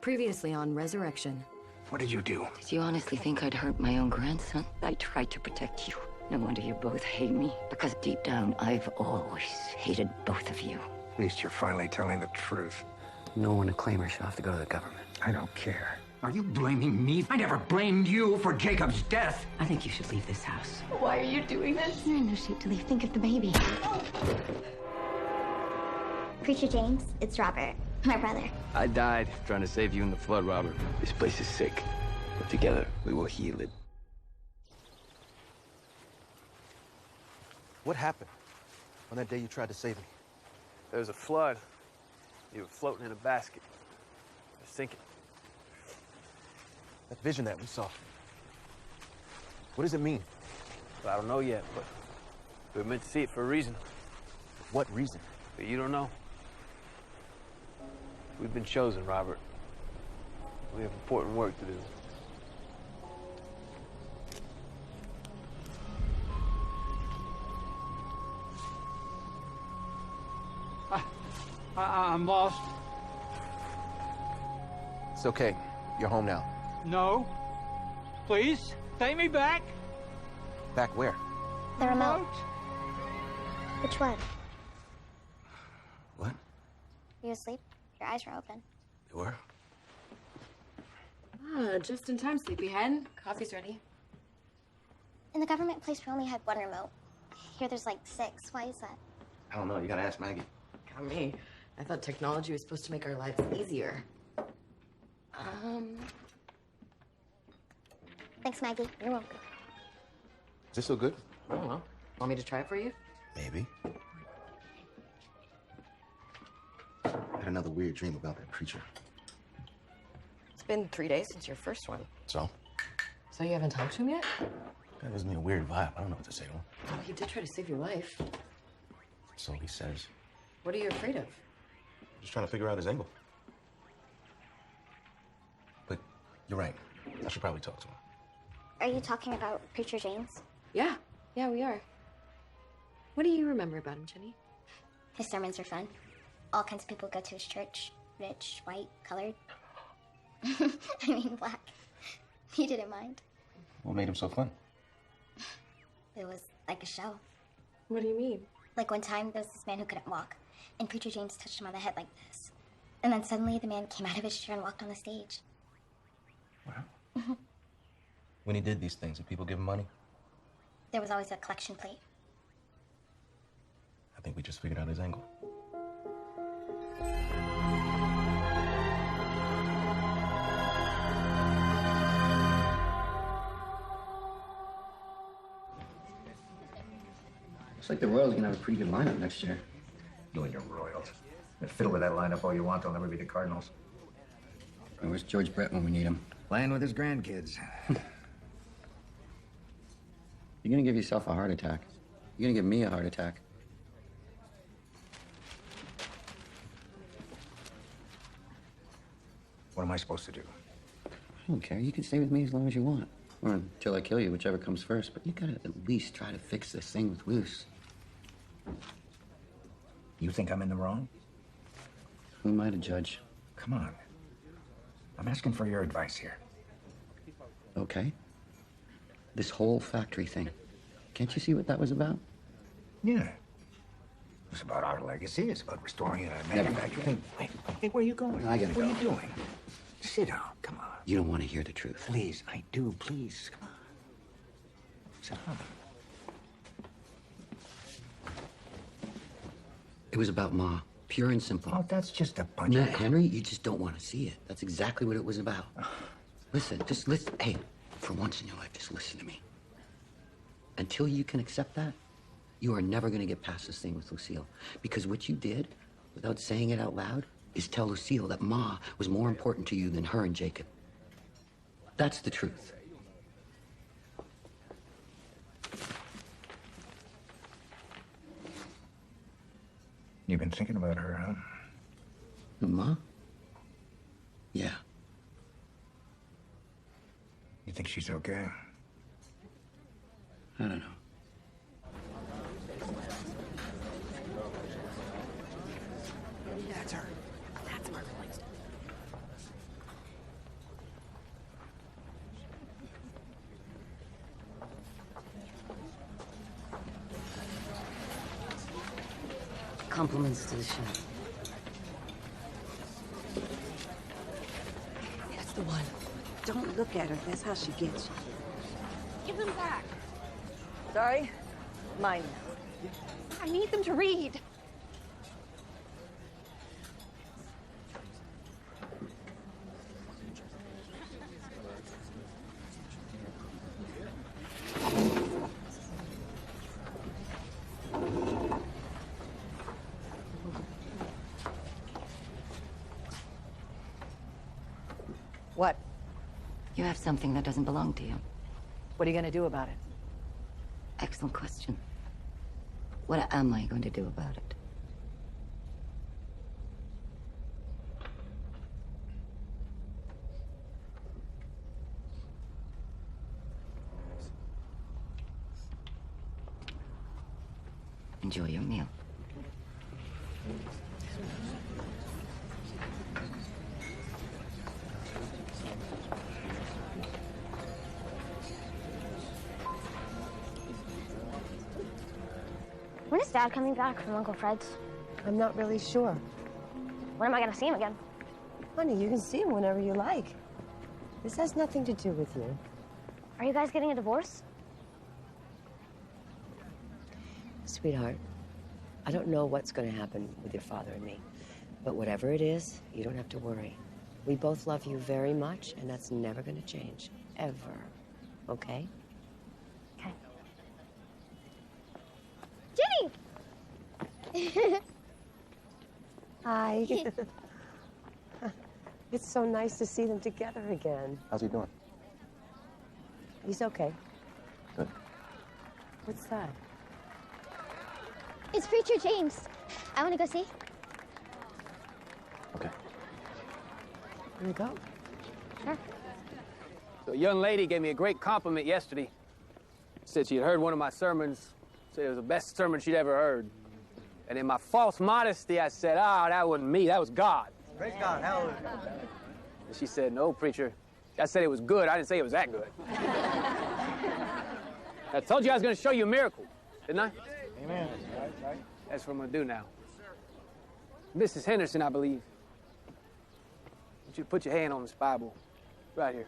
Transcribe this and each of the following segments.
Previously on Resurrection. What did you do? Did you honestly think I'd hurt my own grandson? I tried to protect you. No wonder you both hate me, because deep down, I've always hated both of you. At least you're finally telling the truth. No one to claim her, she'll have to go to the government. I don't care. Are you blaming me? I never blamed you for Jacob's death. I think you should leave this house. Why are you doing this? You're in no shape to leave. Think of the baby. Preacher James, it's Robert, my brother. I died trying to save you in the flood, Robert. This place is sick, but together we will heal it. What happened on that day you tried to save me? There was a flood. You were floating in a basket. You're sinking. That vision that we saw. What does it mean? Well, I don't know yet, but we were meant to see it for a reason. What reason? But you don't know. We've been chosen, Robert. We have important work to do. I'm lost. It's okay. You're home now. No. Please, take me back. Back where? The remote. Which one? What? Were you asleep? Your eyes were open. They were? Just in time, sleepyhead. Coffee's ready. In the government place, we only had one remote. Here there's like 6. Why is that? I don't know, you gotta ask Maggie. Not me. I thought technology was supposed to make our lives easier. Thanks, Maggie. You're welcome. Is this so good? I don't know. Want me to try it for you? Maybe. I had another weird dream about that preacher. It's been 3 days since your first one. So? So you haven't talked to him yet? That gives me a weird vibe. I don't know what to say to him. Oh, he did try to save your life. So he says. What are you afraid of? Just trying to figure out his angle. But you're right. I should probably talk to him. Are you talking about Preacher James? Yeah, we are. What do you remember about him, Jenny? His sermons are fun. All kinds of people go to his church. Rich, white, colored. I mean, black. He didn't mind. What made him so fun? It was like a show. What do you mean? Like one time, there was this man who couldn't walk, and Preacher James touched him on the head like this. And then suddenly, the man came out of his chair and walked on the stage. Wow. When he did these things, did people give him money? There was always a collection plate. I think we just figured out his angle. Looks like the Royals gonna have a pretty good lineup next year. You and your Royals. And fiddle with that lineup all you want, they'll never be the Cardinals. And where's George Brett when we need him? Playing with his grandkids. You're gonna give yourself a heart attack. You're gonna give me a heart attack. What am I supposed to do? I don't care. You can stay with me as long as you want. Or until I kill you, whichever comes first. But you gotta at least try to fix this thing with Luce. You think I'm in the wrong? Who am I to judge? Come on. I'm asking for your advice here. Okay. This whole factory thing. Can't you see what that was about? Yeah. It's about our legacy. It's about restoring manufacturing. Hey, where are you going? I gotta What go. are you doing? Sit down. Come on. You don't want to hear the truth. Please, I do. Please, come on. Sit down. It was about Ma. Pure and simple. Oh, that's just a bunch No, of... Henry, you just don't want to see it. That's exactly what it was about. Listen, just listen. Hey, for once in your life, just listen to me. Until you can accept that, you are never going to get past this thing with Lucille. Because what you did, without saying it out loud, is tell Lucille that Ma was more important to you than her and Jacob. That's the truth. You've been thinking about her, huh? Ma? Yeah. You think she's okay? I don't know. That's her. That's Mark Langston. Compliments to the chef. That's the one. Don't look at her. That's how she gets you. Give them back. Sorry? Mine. I need them to read. What? You have something that doesn't belong to you. What are you gonna do about it? Excellent question. What am I going to do about it? Enjoy your meal. When is Dad coming back from Uncle Fred's? I'm not really sure. When am I gonna see him again? Honey, you can see him whenever you like. This has nothing to do with you. Are you guys getting a divorce? Sweetheart, I don't know what's going to happen with your father and me. But whatever it is, you don't have to worry. We both love you very much, and that's never going to change. Ever. Okay? Okay. Jenny! Hi. It's so nice to see them together again. How's he doing? He's okay. Good. What's that? It's Preacher James. I want to go see. Okay. Here we go. Sure. So a young lady gave me a great compliment yesterday. Said she had heard one of my sermons. Said it was the best sermon she'd ever heard. And in my false modesty, I said, that wasn't me, that was God. Praise God, hallelujah. And she said, no, preacher. I said it was good, I didn't say it was that good. I told you I was going to show you a miracle, didn't I? Amen. That's what I'm going to do now. Mrs. Henderson, I believe. I want you to put your hand on this Bible right here.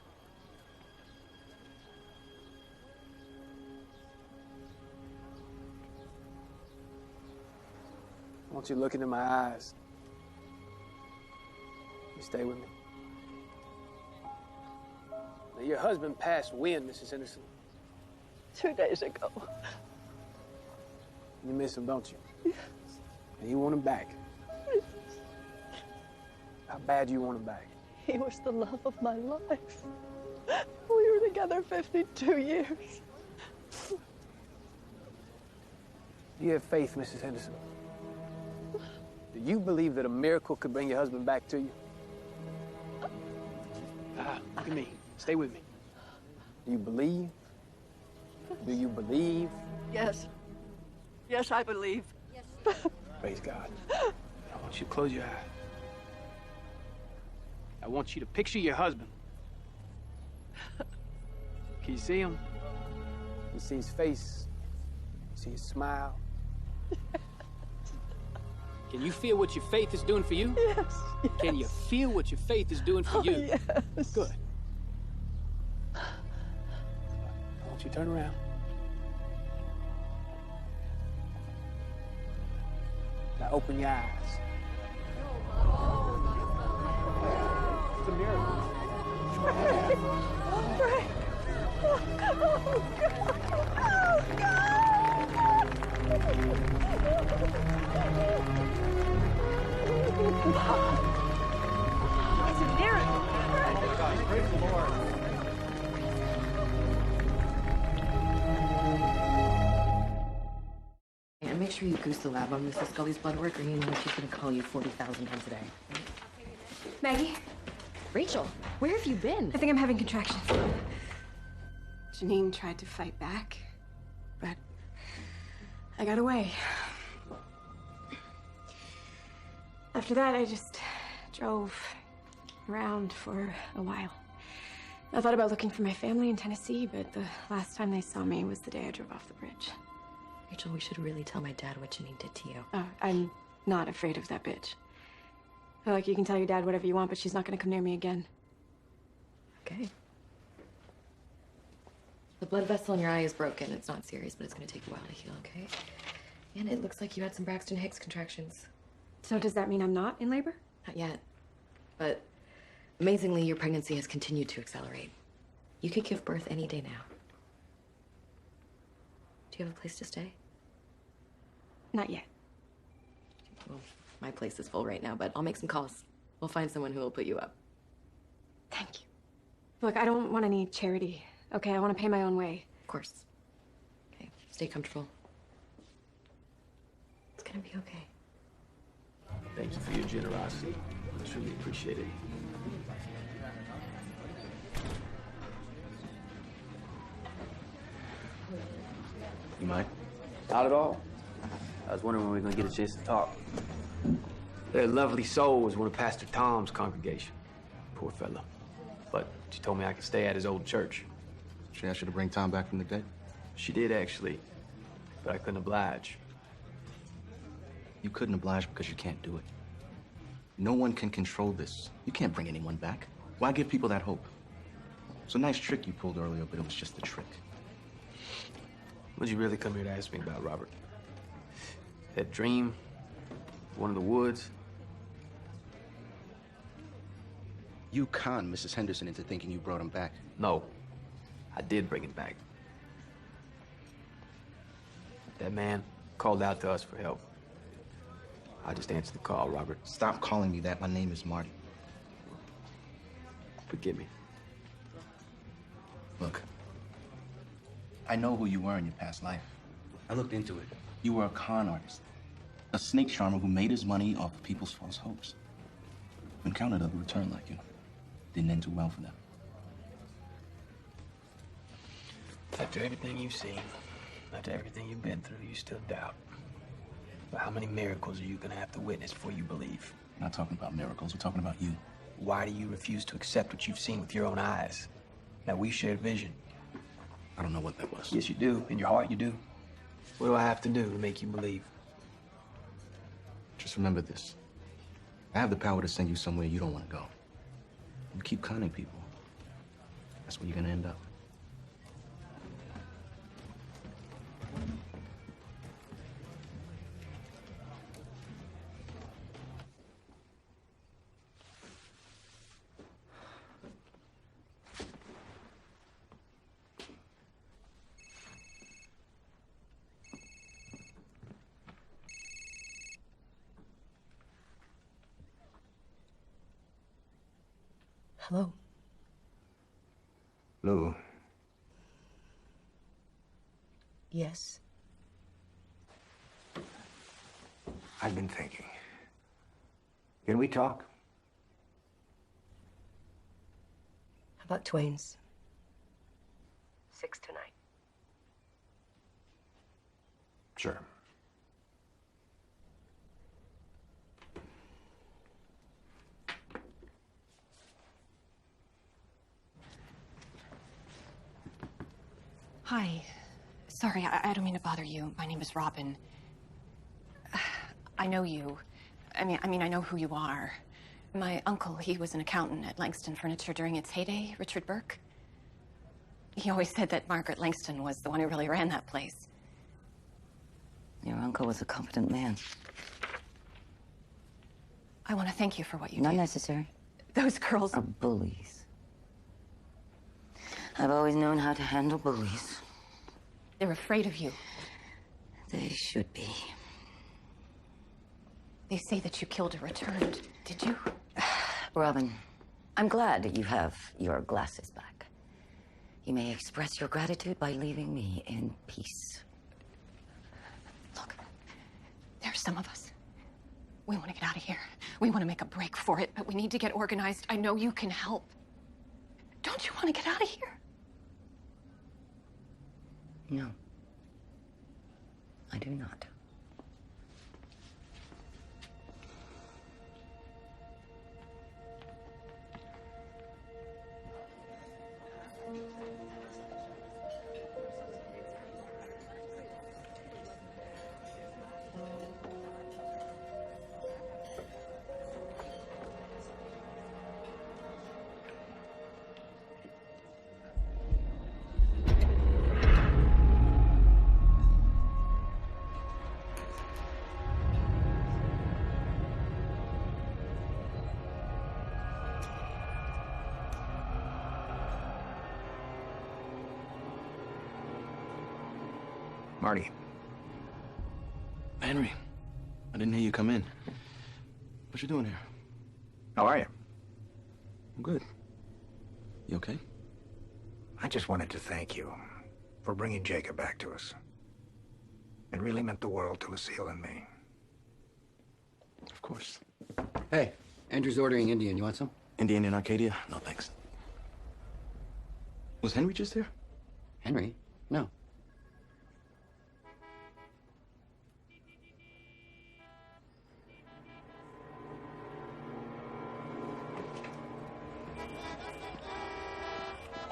I want you to look into my eyes. You stay with me. Now, your husband passed when, Mrs. Henderson? 2 days ago. You miss him, don't you? Yes. And you want him back. Yes. How bad do you want him back? He was the love of my life. We were together 52 years. Do you have faith, Mrs. Henderson? Do you believe that a miracle could bring your husband back to you? Look at me. Stay with me. Do you believe? Do you believe? Yes. Yes, I believe. Praise God. I want you to close your eyes. I want you to picture your husband. Can you see him? You see his face? You see his smile? Can you feel what your faith is doing for you? Yes. Can you feel what your faith is doing for you? Yes. Good. I want you to turn around. Now open your eyes. It's a miracle. It's a miracle. Praise the Lord. And make sure you goose the lab on Mrs. Scully's blood work, or you know she's gonna call you 40,000 times a day. Maggie, Rachel, where have you been? I think I'm having contractions. Janine tried to fight back, but I got away. After that, I just drove around for a while. I thought about looking for my family in Tennessee, but the last time they saw me was the day I drove off the bridge. Rachel, we should really tell my dad what Janine did to you. Oh, I'm not afraid of that bitch. I feel like you can tell your dad whatever you want, but she's not gonna come near me again. Okay. The blood vessel in your eye is broken. It's not serious, but it's gonna take a while to heal, okay? And it looks like you had some Braxton Hicks contractions. So does that mean I'm not in labor? Not yet. But amazingly, your pregnancy has continued to accelerate. You could give birth any day now. Do you have a place to stay? Not yet. Well, my place is full right now, but I'll make some calls. We'll find someone who will put you up. Thank you. Look, I don't want any charity, okay? I want to pay my own way. Of course. Okay, stay comfortable. It's gonna be okay. Thank you for your generosity. I truly appreciate it. You mind? Not at all. I was wondering when we were gonna get a chance to talk. That lovely soul was one of Pastor Tom's congregation. Poor fella. But she told me I could stay at his old church. She asked you to bring Tom back from the dead? She did, actually. But I couldn't oblige. You couldn't oblige because you can't do it. No one can control this. You can't bring anyone back. Why give people that hope? It's a nice trick you pulled earlier, but it was just a trick. What'd you really come here to ask me about, Robert? That dream? One of the woods? You conned Mrs. Henderson into thinking you brought him back. No. I did bring him back. That man called out to us for help. I just answered the call, Robert. Stop calling me that. My name is Marty. Forgive me. Look, I know who you were in your past life. I looked into it. You were a con artist. A snake charmer who made his money off of people's false hopes. Encountered a return like you. Didn't end too well for them. After everything you've seen, after everything you've been through, you still doubt. But how many miracles are you gonna have to witness before you believe? We're not talking about miracles, we're talking about you. Why do you refuse to accept what you've seen with your own eyes? Now, we shared vision. I don't know what that was. Yes, you do. In your heart, you do. What do I have to do to make you believe? Just remember this. I have the power to send you somewhere you don't want to go. You keep conning people. That's where you're gonna end up. Hello? Lou, Yes? I've been thinking. Can we talk? How about Twain's? 6 tonight. Sure. Hi. Sorry, I don't mean to bother you. My name is Robin. I know you. I mean, I know who you are. My uncle, he was an accountant at Langston Furniture during its heyday, Richard Burke. He always said that Margaret Langston was the one who really ran that place. Your uncle was a competent man. I want to thank you for what you Not did. necessary. Those girls are bullies. I've always known how to handle bullies. They're afraid of you. They should be. They say that you killed or returned. Did you? Robin, I'm glad you have your glasses back. You may express your gratitude by leaving me in peace. Look, there's some of us. We want to get out of here. We want to make a break for it, but we need to get organized. I know you can help. Don't you want to get out of here? No. I do not. Marty. Henry, I didn't hear you come in. What you doing here? How are you? I'm good. You okay? I just wanted to thank you for bringing Jacob back to us. It really meant the world to Lucille and me. Of course. Hey, Andrew's ordering Indian. You want some? Indian in Arcadia? No, thanks. Was Henry just here? Henry? No.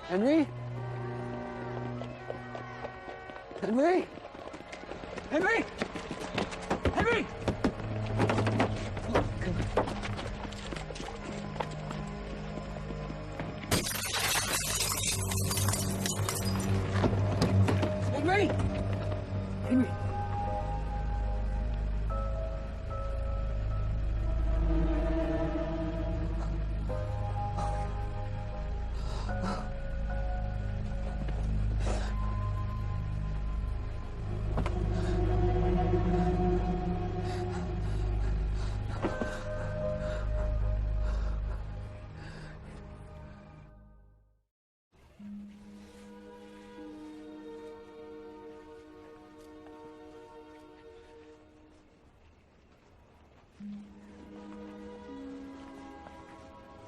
Henry? Henry? Henry? Henry? Henry? Henry?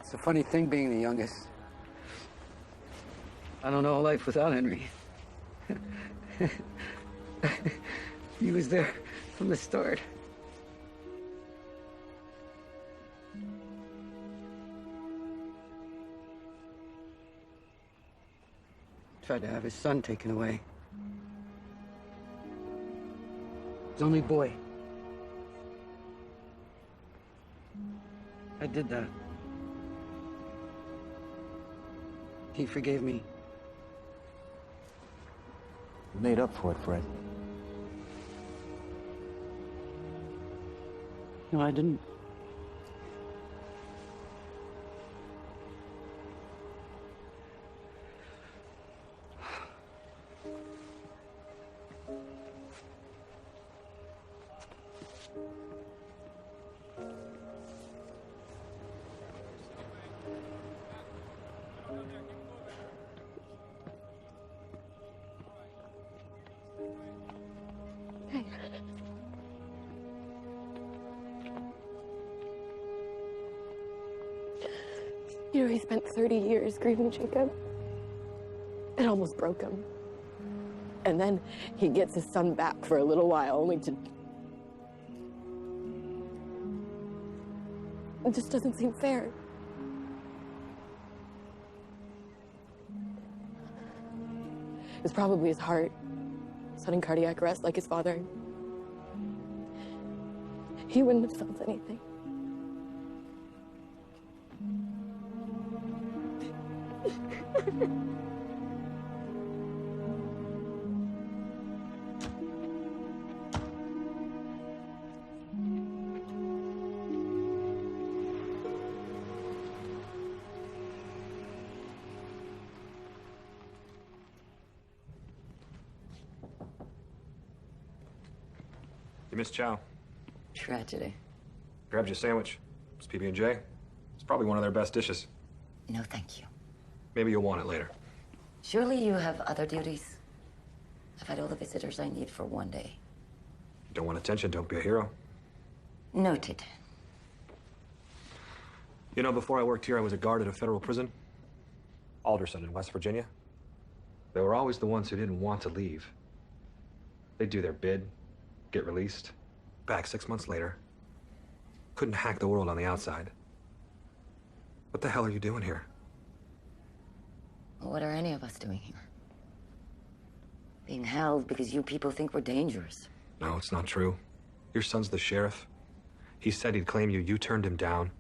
It's a funny thing being the youngest. I don't know life without Henry. He was there from the start. Tried to have his son taken away. His only boy. I did that. He forgave me. You made up for it, Fred. No, I didn't. You know, he spent 30 years grieving Jacob. It almost broke him. And then he gets his son back for a little while, only to... It just doesn't seem fair. It was probably his heart. Sudden cardiac arrest like his father. He wouldn't have felt anything. You missed chow. Tragedy. Grabbed you a sandwich. It's PB&J. It's probably one of their best dishes. No, thank you. Maybe you'll want it later. Surely you have other duties. I've had all the visitors I need for one day. Don't want attention, don't be a hero. Noted. You know, before I worked here, I was a guard at a federal prison. Alderson in West Virginia. They were always the ones who didn't want to leave. They'd do their bid, get released. Back 6 months later. Couldn't hack the world on the outside. What the hell are you doing here? Well, what are any of us doing here? Being held because you people think we're dangerous. No, it's not true. Your son's the sheriff. He said he'd claim you. You turned him down.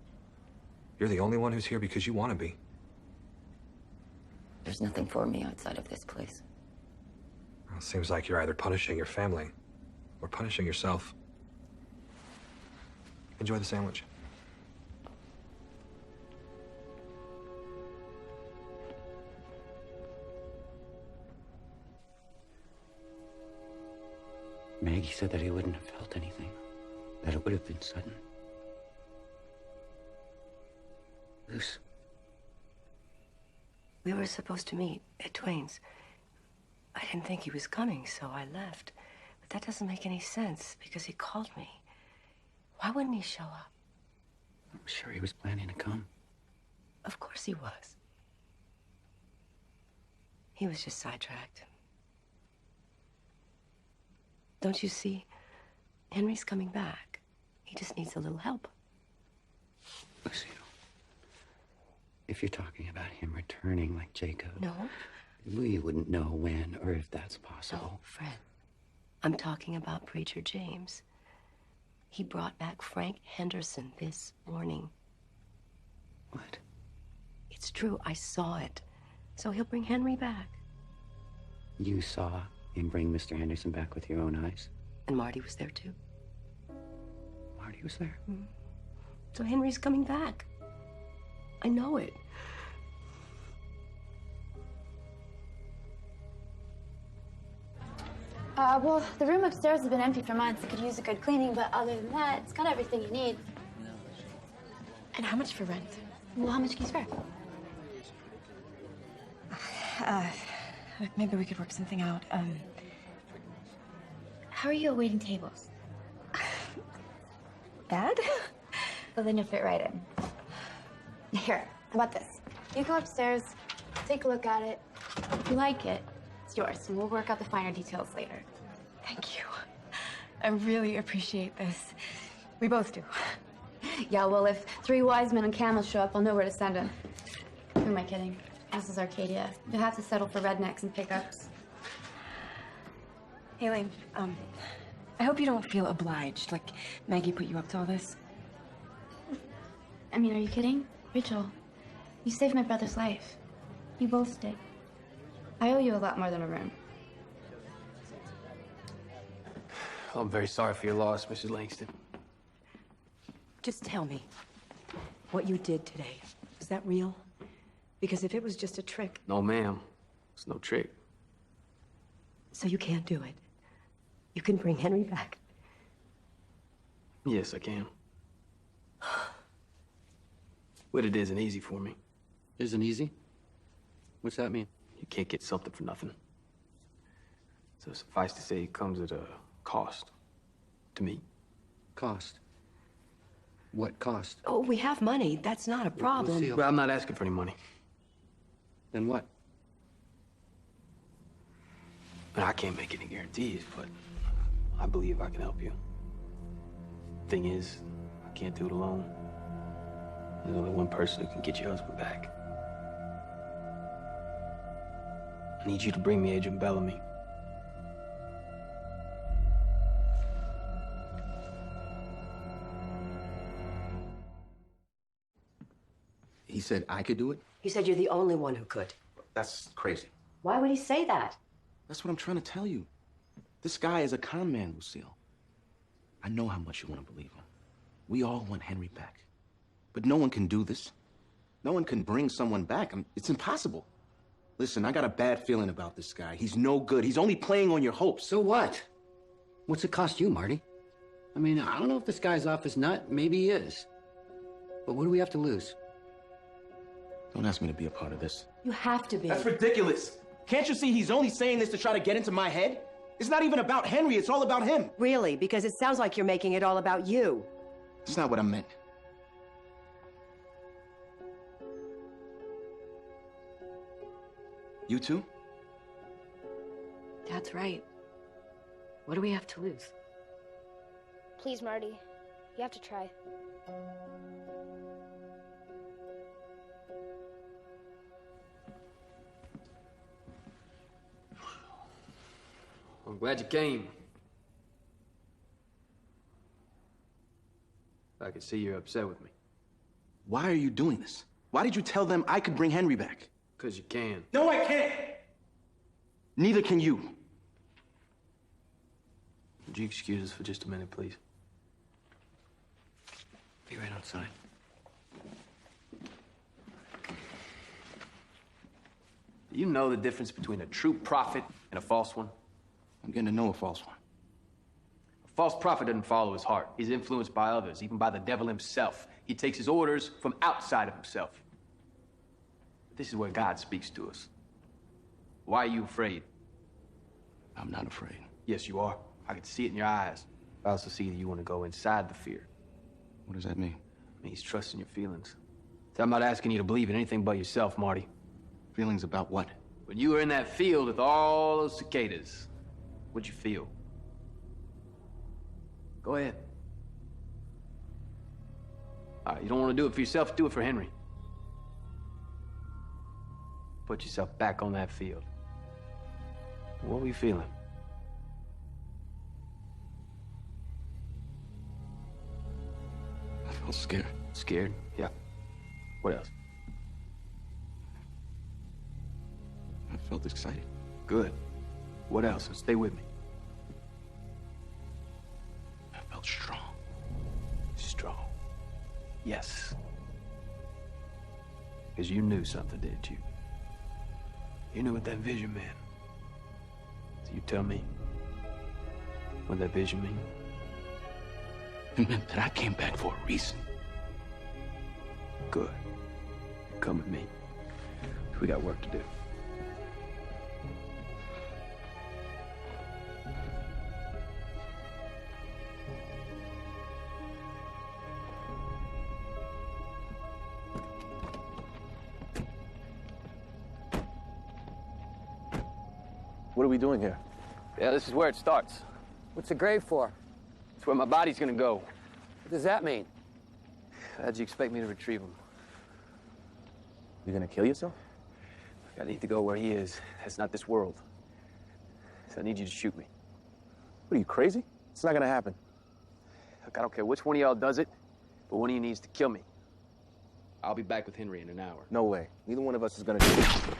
You're the only one who's here because you want to be. There's nothing for me outside of this place. Well, it seems like you're either punishing your family or punishing yourself. Enjoy the sandwich. Maggie said that he wouldn't have felt anything, that it would have been sudden. Luce. We were supposed to meet at Twain's. I didn't think he was coming, so I left. But that doesn't make any sense, because he called me. Why wouldn't he show up? I'm sure he was planning to come. Of course he was. He was just sidetracked. Don't you see? Henry's coming back. He just needs a little help. Lucille, if you're talking about him returning like Jacob... No. We wouldn't know when or if that's possible. No, Fred. I'm talking about Preacher James. He brought back Frank Henderson this morning. What? It's true. I saw it. So he'll bring Henry back. You saw him bring Mr. Henderson back with your own eyes? And Marty was there, too. Marty was there? Mm-hmm. So Henry's coming back. I know it. Well, the room upstairs has been empty for months. It could use a good cleaning, but other than that, it's got everything you need. And how much for rent? Well, how much can you spare? Maybe we could work something out. How are you at waiting tables? Bad? Well, then you'll fit right in. Here, how about this? You go upstairs, take a look at it. If you like it, it's yours, and we'll work out the finer details later. Thank you. I really appreciate this. We both do. Yeah, well, if 3 wise men on camels show up, I'll know where to send them. Who am I kidding? This is Arcadia. You'll have to settle for rednecks and pickups. Hey, Lane, I hope you don't feel obliged, like Maggie put you up to all this. I mean, are you kidding? Rachel, you saved my brother's life. You both did. I owe you a lot more than a room. Well, I'm very sorry for your loss, Mrs. Langston. Just tell me what you did today. Was that real? Because if it was just a trick... No, ma'am. It's no trick. So you can't do it. You can bring Henry back. Yes, I can. But it isn't easy for me. Isn't easy? What's that mean? You can't get something for nothing. So suffice to say, it comes at a cost. To me. Cost? What cost? Oh, we have money. That's not a problem. Well, I'm not asking for any money. Then what? And I can't make any guarantees, but I believe I can help you. Thing is, I can't do it alone. There's only one person who can get your husband back. I need you to bring me Agent Bellamy. He said I could do it? He said you're the only one who could. That's crazy. Why would he say that? That's what I'm trying to tell you. This guy is a con man, Lucille. I know how much you want to believe him. We all want Henry back. But no one can do this. No one can bring someone back. It's impossible. Listen, I got a bad feeling about this guy. He's no good. He's only playing on your hopes. So what? What's it cost you, Marty? I mean, I don't know if this guy's off his nut. Maybe he is. But what do we have to lose? Don't ask me to be a part of this. You have to be. That's ridiculous. Can't you see he's only saying this to try to get into my head? It's not even about Henry. It's all about him. Really? Because it sounds like you're making it all about you. It's not what I meant. You too? That's right. What do we have to lose? Please, Marty. You have to try. I'm glad you came. I can see you're upset with me. Why are you doing this? Why did you tell them I could bring Henry back? Because you can. No, I can't! Neither can you. Would you excuse us for just a minute, please? Be right outside. Do you know the difference between a true prophet and a false one? I'm getting to know a false one. false prophet doesn't follow his heart. He's influenced by others, even by the devil himself. He takes his orders from outside of himself. This is where God speaks to us. Why are you afraid? I'm not afraid. Yes, you are. I can see it in your eyes. I also see that you want to go inside the fear. What does that mean? It means trusting your feelings. So I'm not asking you to believe in anything but yourself, Marty. Feelings about what? When you were in that field with all those cicadas, what'd you feel? Go ahead. All right, you don't want to do it for yourself, do it for Henry. Put yourself back on that field. What were you feeling? I felt scared. Scared? Yeah. What else? I felt excited. Good. What else? Stay with me. I felt strong. Strong. Yes. Because you knew something, didn't you? You knew what that vision meant. So you tell me what that vision means? It meant that I came back for a reason. Good. Come with me. We got work to do. What are we doing here? Yeah, this is where it starts. What's the grave for? It's where my body's gonna go. What does that mean? How'd you expect me to retrieve him? You're gonna kill yourself? I need to go where he is. That's not this world. So I need you to shoot me. What are you, crazy? It's not gonna happen. Look, I don't care which one of y'all does it, but one of you needs to kill me. I'll be back with Henry in an hour. No way. Neither one of us is gonna do it.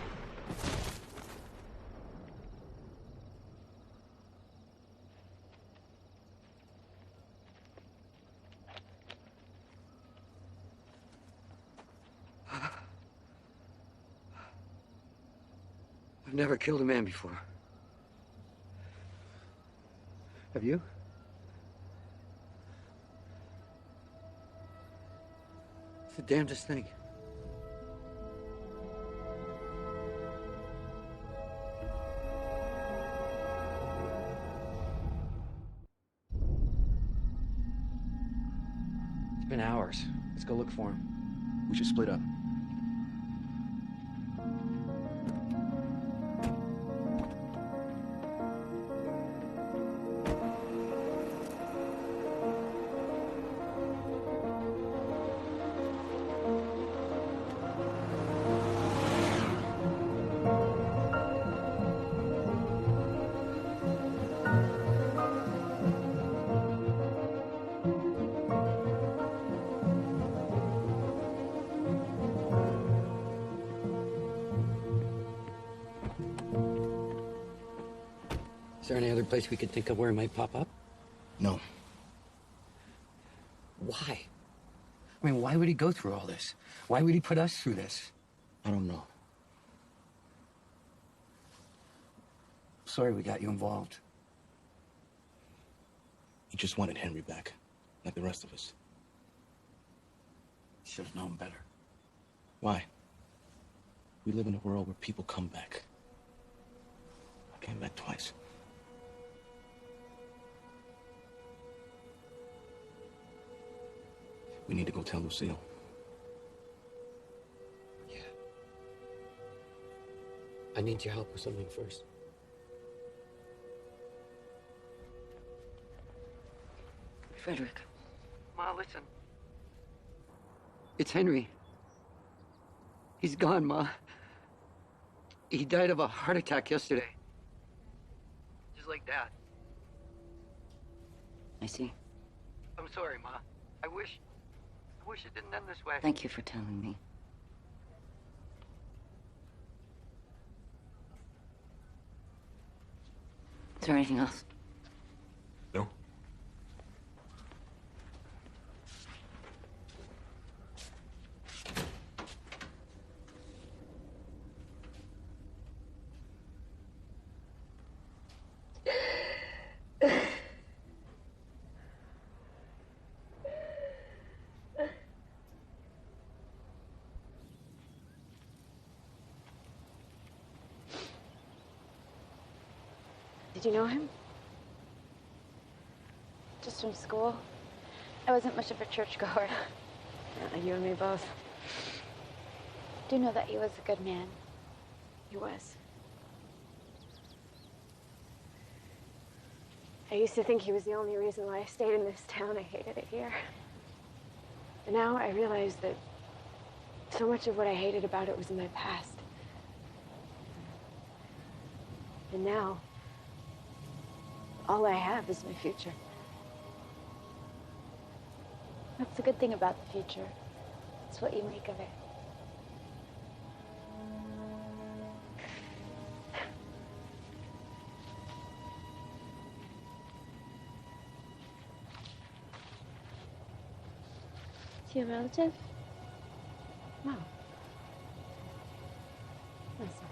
I've never killed a man before. Have you? It's the damnedest thing. It's been hours. Let's go look for him. We should split up. Is there any other place we could think of where he might pop up? No. Why? I mean, why would he go through all this? Why would he put us through this? I don't know. Sorry we got you involved. He just wanted Henry back, like the rest of us. Should have known better. Why? We live in a world where people come back. I came back twice. We need to go tell Lucille. Yeah. I need your help with something first. Frederick. Ma, listen. It's Henry. He's gone, Ma. He died of a heart attack yesterday. Just like that. I see. I'm sorry, Ma. I wish it didn't end this way. Thank you for telling me. Is there anything else? No. Did you know him? Just from school. I wasn't much of a churchgoer. You and me both. I do know that he was a good man. He was. I used to think he was the only reason why I stayed in this town. I hated it here. But now I realize that so much of what I hated about it was in my past. And now, all I have is my future. That's the good thing about the future. It's what you make of it. Is he a relative? No. That's nothing.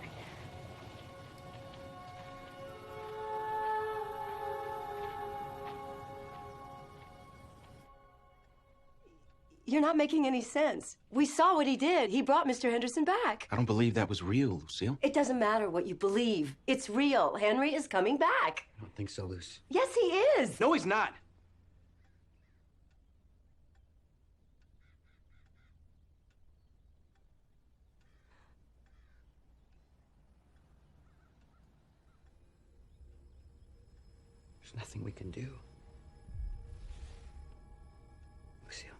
You're not making any sense. We saw what he did. He brought Mr. Henderson back. I don't believe that was real, Lucille. It doesn't matter what you believe. It's real. Henry is coming back. I don't think so, Luce. Yes, he is. No, he's not. There's nothing we can do. Lucille.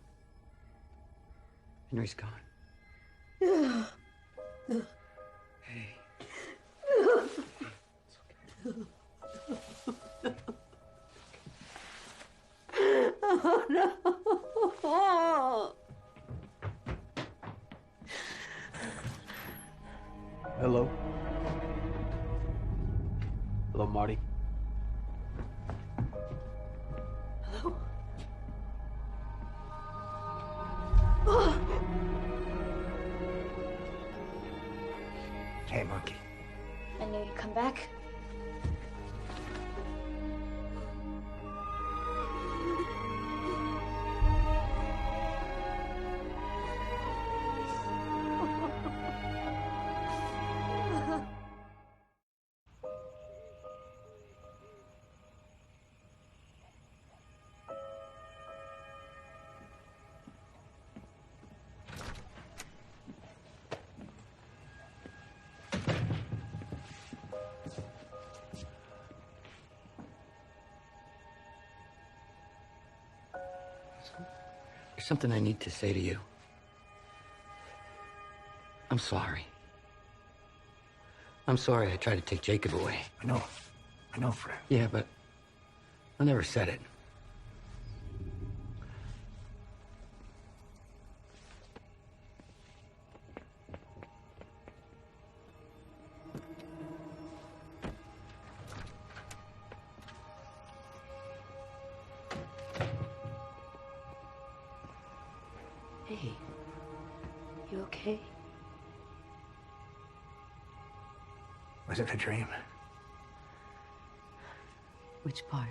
Henry's gone. Hey. Oh, no. Hello. Hello, Marty. Hello. Oh. Hey, monkey. I knew you'd come back. There's something I need to say to you. I'm sorry. I'm sorry I tried to take Jacob away. I know, Fred. Yeah, but I never said it. Hey, you okay? Was it a dream? Which part?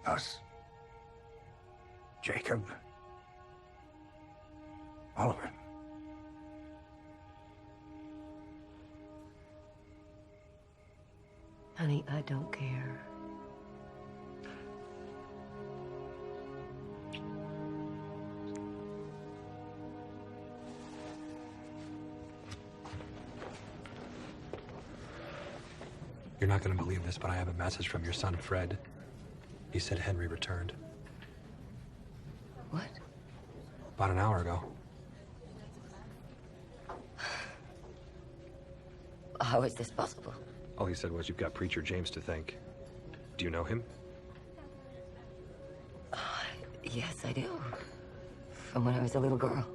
Us. Jacob. All of it. Honey, I don't care. You're not going to believe this, but I have a message from your son, Fred. He said Henry returned. What? About an hour ago. How is this possible? All he said was, you've got Preacher James to thank. Do you know him? Yes, I do. From when I was a little girl.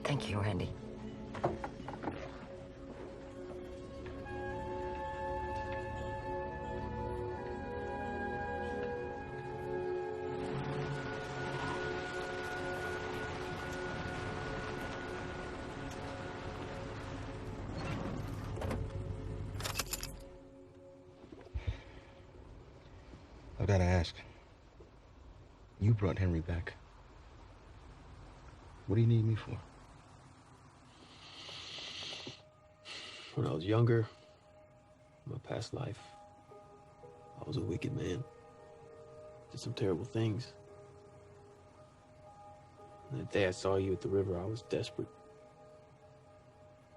Thank you, Randy. I've got to ask. You brought Henry back. What do you need me for? When I was younger, in my past life, I was a wicked man. Did some terrible things. And that day I saw you at the river, I was desperate.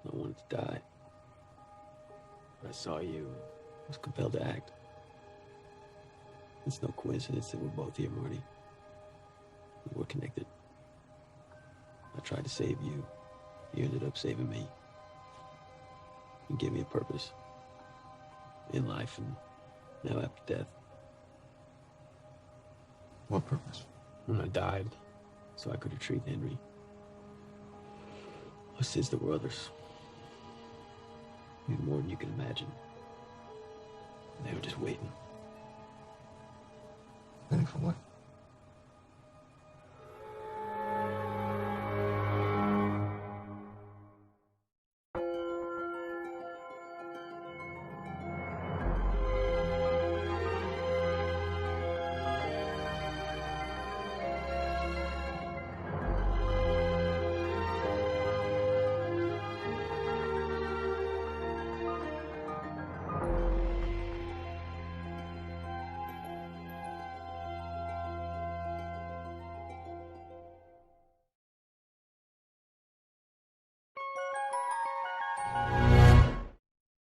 I wanted to die. When I saw you, I was compelled to act. It's no coincidence that we're both here, Marty. We're connected. I tried to save you. You ended up saving me. You gave me a purpose. In life and now after death. What purpose? When I died, so I could retrieve Henry. My sins, there were others. Maybe more than you can imagine. They were just waiting. Waiting for what?